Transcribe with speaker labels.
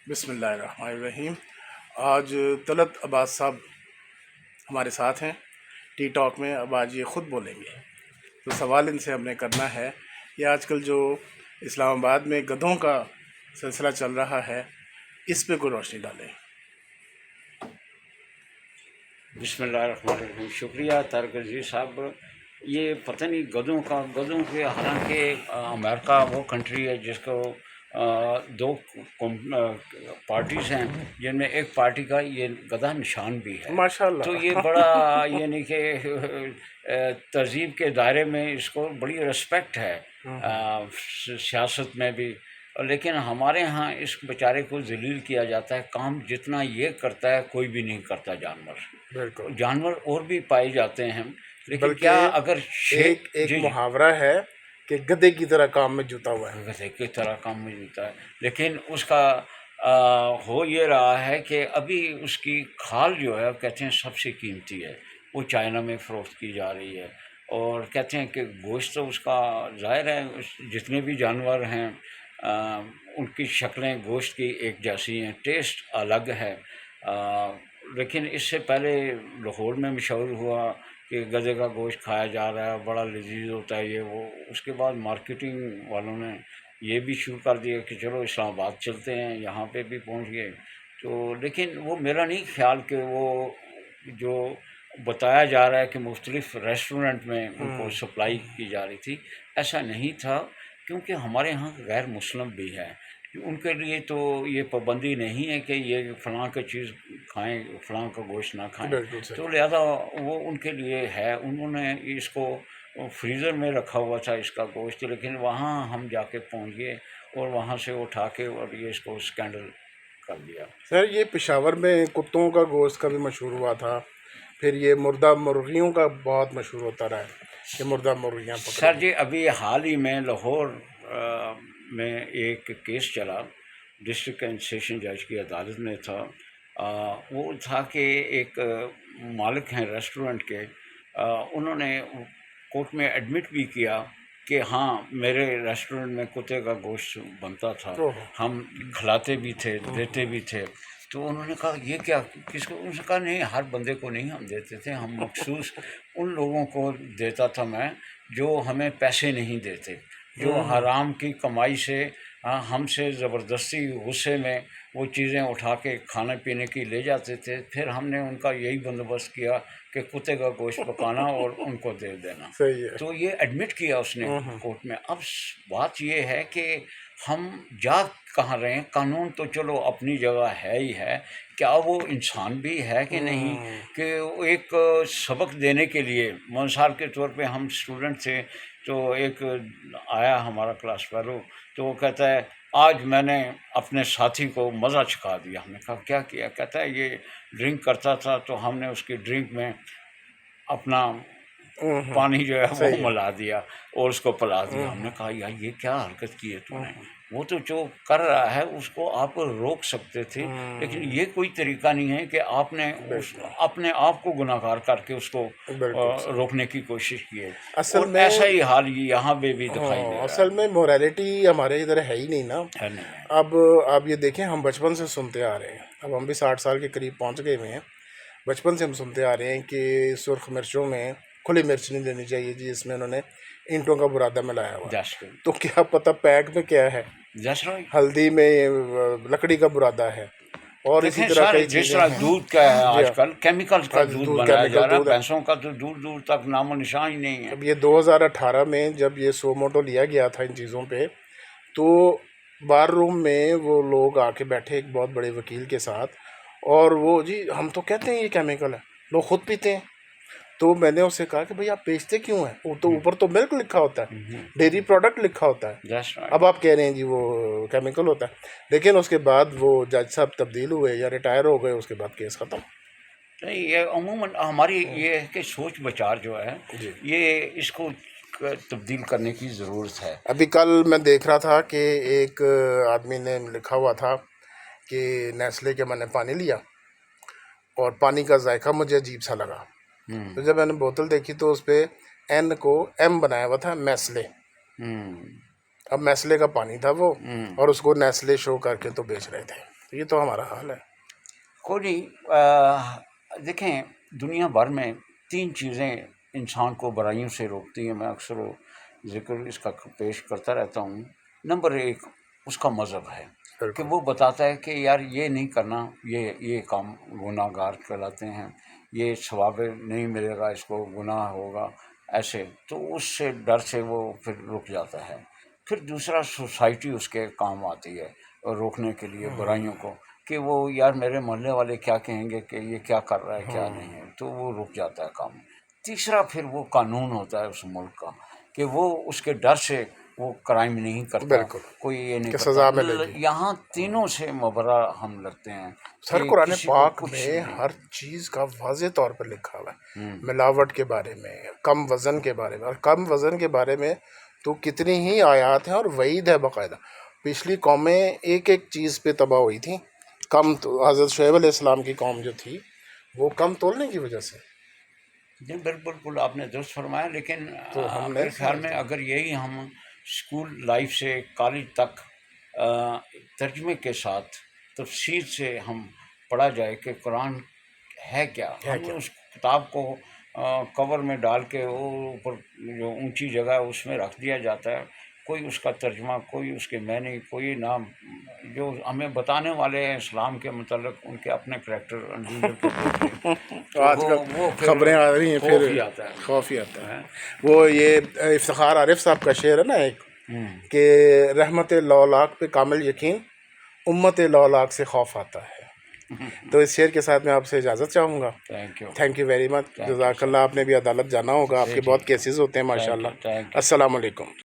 Speaker 1: بسم اللہ الرحمن الرحیم۔ آج طلعت عباس صاحب ہمارے ساتھ ہیں ٹی ٹاک میں۔ اب آج یہ خود بولیں گے، تو سوال ان سے ہم نے کرنا ہے کہ آج کل جو اسلام آباد میں گدھوں کا سلسلہ چل رہا ہے، اس پہ کوئی روشنی ڈالیں۔
Speaker 2: بسم اللہ الرحمن الرحیم۔ شکریہ طارق عزیز صاحب۔ یہ پتہ نہیں گدھوں کے حالانکہ امریکہ وہ کنٹری ہے جس کو دو پارٹیز ہیں، جن میں ایک پارٹی کا یہ گدھا نشان بھی ہے
Speaker 1: ماشاء اللہ۔
Speaker 2: تو یہ بڑا یعنی کہ تہذیب کے دائرے میں اس کو بڑی رسپیکٹ ہے سیاست میں بھی، لیکن ہمارے ہاں اس بیچارے کو ذلیل کیا جاتا ہے۔ کام جتنا یہ کرتا ہے کوئی بھی نہیں کرتا
Speaker 1: بالکل۔
Speaker 2: جانور اور بھی پائے جاتے ہیں، لیکن
Speaker 1: بلکہ
Speaker 2: کیا اگر
Speaker 1: ایک محاورہ ہے کہ گدھے کی طرح کام میں جوتا ہوا ہے،
Speaker 2: گدھے کی طرح کام میں جوتا ہے، لیکن اس کا ہو یہ رہا ہے کہ ابھی اس کی کھال جو ہے کہتے ہیں سب سے قیمتی ہے، وہ چائنا میں فروخت کی جا رہی ہے، اور کہتے ہیں کہ گوشت تو اس کا ظاہر ہے جتنے بھی جانور ہیں ان کی شکلیں گوشت کی ایک جیسی ہیں، ٹیسٹ الگ ہے، لیکن اس سے پہلے لاہور میں مشہور ہوا کہ گدھے کا گوشت کھایا جا رہا ہے، بڑا لذیذ ہوتا ہے یہ وہ۔ اس کے بعد مارکیٹنگ والوں نے یہ بھی شروع کر دیا کہ چلو اسلام آباد چلتے ہیں، یہاں پہ بھی پہنچ گئے تو، لیکن وہ میرا نہیں خیال کہ وہ جو بتایا جا رہا ہے کہ مختلف ریسٹورنٹ میں ان کو سپلائی کی جا رہی تھی، ایسا نہیں تھا، کیونکہ ہمارے ہاں غیر مسلم بھی ہے، ان کے لیے تو یہ پابندی نہیں ہے کہ یہ فلاں کی چیز کھائیں، فلاں کا گوشت نہ کھائیں،
Speaker 1: بالکل صحیح۔
Speaker 2: تو لہذا وہ ان کے لیے ہے، انہوں نے اس کو فریزر میں رکھا ہوا تھا اس کا گوشت، لیکن وہاں ہم جا کے پہنچ گئے اور وہاں سے اٹھا کے اور یہ اس کو اسکینڈل کر دیا۔
Speaker 1: سر یہ پشاور میں کتوں کا گوشت کا بھی مشہور ہوا تھا، پھر یہ مردہ مرغیوں کا بہت مشہور ہوتا رہا ہے کہ مردہ مرغیاں
Speaker 2: سر جی ابھی حال ہی میں لاہور میں ایک کیس چلا، ڈسٹرکٹ اینڈ سیشن جج کی عدالت میں تھا، وہ تھا کہ ایک مالک ہیں ریسٹورنٹ کے، انہوں نے کورٹ میں ایڈمٹ بھی کیا کہ ہاں میرے ریسٹورنٹ میں کتے کا گوشت بنتا تھا، ہم کھلاتے بھی تھے دیتے بھی تھے، تو انہوں نے کہا یہ کیا کس کو؟ انہوں نے کہا نہیں، ہر بندے کو نہیں ہم دیتے تھے، ہم مخصوص ان لوگوں کو دیتا تھا میں جو ہمیں پیسے نہیں دیتے، جو حرام کی کمائی سے ہم سے زبردستی غصے میں وہ چیزیں اٹھا کے کھانے پینے کی لے جاتے تھے، پھر ہم نے ان کا یہی بندوبست کیا کہ کتے کا گوشت پکانا اور ان کو دے دینا۔
Speaker 1: صحیح ہے۔
Speaker 2: تو یہ ایڈمٹ کیا اس نے کورٹ میں۔ اب بات یہ ہے کہ ہم جا کہاں رہے ہیں، قانون تو چلو اپنی جگہ ہے ہی ہے، کیا وہ انسان بھی ہے کہ نہیں، کہ ایک سبق دینے کے لیے مثال کے طور پہ ہم اسٹوڈنٹ تھے، تو ایک آیا ہمارا کلاس فیلو، تو وہ کہتا ہے آج میں نے اپنے ساتھی کو مزہ چکھا دیا۔ ہم نے کہا کیا کیا؟ کہتا ہے یہ ڈرنک کرتا تھا تو ہم نے اس کی ڈرنک میں اپنا پانی جو ہے وہ ملا دیا اور اس کو پلا دیا۔ ہم نے کہا یار یہ کیا حرکت کی ہے تو نے؟ وہ تو جو کر رہا ہے اس کو آپ روک سکتے تھے، لیکن یہ کوئی طریقہ نہیں ہے کہ آپ نے اپنے آپ کو گناہ گار کر کے اس کو روکنے کی کوشش کی ہے، اور ایسا ہی حال یہاں پہ بھی دکھائی دے رہا ہے۔
Speaker 1: اصل میں موریلٹی ہمارے ادھر ہے ہی نہیں نا۔ اب آپ یہ دیکھیں، ہم بچپن سے سنتے آ رہے ہیں، اب ہم بھی 60 سال کے قریب پہنچ گئے ہوئے ہیں، بچپن سے ہم سنتے آ رہے ہیں کہ سرخ مرچوں میں کھلی مرچ نہیں دینی چاہیے جی، اس میں انہوں نے اینٹوں کا برادہ ملایا ہوا، تو کیا پتہ پیک میں کیا ہے، ہلدی میں لکڑی کا برادہ ہے، اور اسی طرح کئی
Speaker 2: جس طرح دودھ کا ہے آج کل کیمیکل کا دودھ بنایا جا رہا ہے، بھینسوں کا تو دور دور تک نام و نشان ہی نہیں ہے۔
Speaker 1: اب یہ 2018 میں جب یہ سو موٹو لیا گیا تھا ان چیزوں پہ، تو بار روم میں وہ لوگ آ کے بیٹھے ایک بہت بڑے وکیل کے ساتھ، اور وہ جی ہم تو کہتے ہیں یہ کیمیکل ہے، لوگ خود پیتے ہیں، تو میں نے اس سے کہا کہ بھئی آپ بیچتے کیوں ہیں؟ وہ تو اوپر تو ملک لکھا ہوتا ہے، ڈیری پروڈکٹ لکھا ہوتا ہے، اب آپ کہہ رہے ہیں جی وہ کیمیکل ہوتا ہے۔ لیکن اس کے بعد وہ جج صاحب تبدیل ہوئے یا ریٹائر ہو گئے، اس کے بعد کیس ختم۔
Speaker 2: نہیں، یہ عموماً ہماری یہ ہے کہ سوچ بچار جو ہے یہ اس کو تبدیل کرنے کی ضرورت ہے۔
Speaker 1: ابھی کل میں دیکھ رہا تھا کہ ایک آدمی نے لکھا ہوا تھا کہ نیسلے کے میں نے پانی لیا اور پانی کا ذائقہ مجھے عجیب سا لگا، تو جب میں نے بوتل دیکھی تو اس پہ این کو ایم بنایا ہوا تھا، نیسلے۔ اب نیسلے کا پانی تھا وہ، اور اس کو نیسلے شو کر کے تو بیچ رہے تھے۔ یہ تو ہمارا حال ہے.
Speaker 2: کوئی نہیں. دیکھیں دنیا بھر میں 3 چیزیں انسان کو برائیوں سے روکتی ہیں. میں اکثر وہ ذکر اس کا پیش کرتا رہتا ہوں. نمبر 1 اس کا مذہب ہے کہ
Speaker 1: بالکل.
Speaker 2: وہ بتاتا ہے کہ یار یہ نہیں کرنا، یہ کام گناہ گار کہلاتے ہیں، یہ ثواب نہیں ملے گا، اس کو گناہ ہوگا ایسے. تو اس سے ڈر سے وہ پھر رک جاتا ہے. پھر دوسرا سوسائٹی اس کے کام آتی ہے اور روکنے کے لیے برائیوں کو، کہ وہ یار میرے محلے والے کیا کہیں گے کہ یہ کیا کر رہا ہے کیا نہیں ہے، تو وہ رک جاتا ہے کام. تیسرا پھر وہ قانون ہوتا ہے اس ملک کا کہ وہ اس کے ڈر سے وہ کرائم نہیں کرتا،
Speaker 1: بالکل
Speaker 2: کوئی یہ نہیں
Speaker 1: کہ
Speaker 2: کرتا.
Speaker 1: سزا ملے گی.
Speaker 2: یہاں تینوں سے مبرہ ہم لگتے ہیں
Speaker 1: سر
Speaker 2: کہ
Speaker 1: قرآن
Speaker 2: کسی کو
Speaker 1: پاک
Speaker 2: کچھ
Speaker 1: میں
Speaker 2: نہیں.
Speaker 1: ہر چیز کا واضح طور پر لکھا ہوا ہے. ملاوٹ کے بارے میں، کم وزن کے بارے میں، اور کم وزن کے بارے میں تو کتنی ہی آیات ہیں اور وعید ہے باقاعدہ. پچھلی قومیں ایک ایک چیز پہ تباہ ہوئی تھیں. کم تو حضرت شعیب علیہ السلام کی قوم جو تھی وہ کم تولنے کی وجہ سے.
Speaker 2: جی بالکل آپ نے درست فرمایا. لیکن
Speaker 1: تو ہم
Speaker 2: میرے
Speaker 1: نہیں
Speaker 2: خیال میں
Speaker 1: سمجھتے.
Speaker 2: اگر یہی ہم اسکول لائف سے کالج تک ترجمے کے ساتھ تفصیل سے ہم پڑھا جائے کہ قرآن ہے کیا.
Speaker 1: ہے
Speaker 2: ہم
Speaker 1: کیا؟
Speaker 2: اس کتاب کو کور میں ڈال کے وہ اوپر جو اونچی جگہ ہے اس میں رکھ دیا جاتا ہے. کوئی اس کا ترجمہ، کوئی اس کے معنی، کوئی نام جو ہمیں بتانے والے ہیں اسلام کے متعلق ان کے اپنے کریکٹر لیڈر کے دیکھ لیں تو
Speaker 1: آج کل
Speaker 2: وہ پھر
Speaker 1: خبریں آ رہی ہیں،
Speaker 2: خوف
Speaker 1: پھر
Speaker 2: ہی آتا ہے.
Speaker 1: خوف ہی آتا ہے. وہ یہ افتخار عارف صاحب کا شعر ہے نا ایک، کہ رحمت لولاک پہ کامل یقین، امت لولاک سے خوف آتا ہے. تو اس شعر کے ساتھ میں آپ سے اجازت چاہوں گا. Thank you very much. جزاک اللہ. آپ نے بھی عدالت جانا ہوگا، آپ کے بہت کیسز ہوتے ہیں ماشاء اللہ.
Speaker 2: Thank you.
Speaker 1: السلام علیکم.